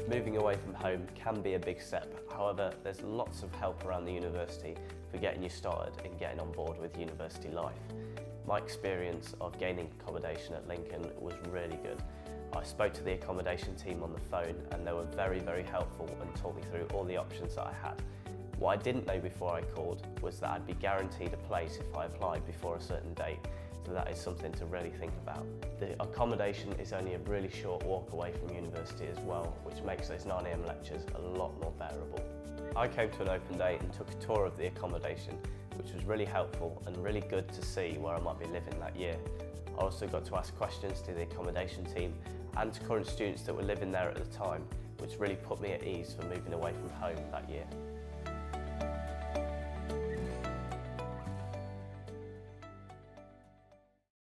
Moving away from home can be a big step. However, there's lots of help around the university for getting you started and getting on board with university life. My experience of gaining accommodation at Lincoln was really good. I spoke to the accommodation team on the phone and they were very, very helpful and taught me through all the options that I had. What I didn't know before I called was that I'd be guaranteed a place if I applied before a certain date, so that is something to really think about. The accommodation is only a really short walk away from university as well, which makes those 9 AM lectures a lot more bearable. I came to an open day and took a tour of the accommodation, which was really helpful and really good to see where I might be living that year. I also got to ask questions to the accommodation team and to current students that were living there at the time, which really put me at ease for moving away from home that year.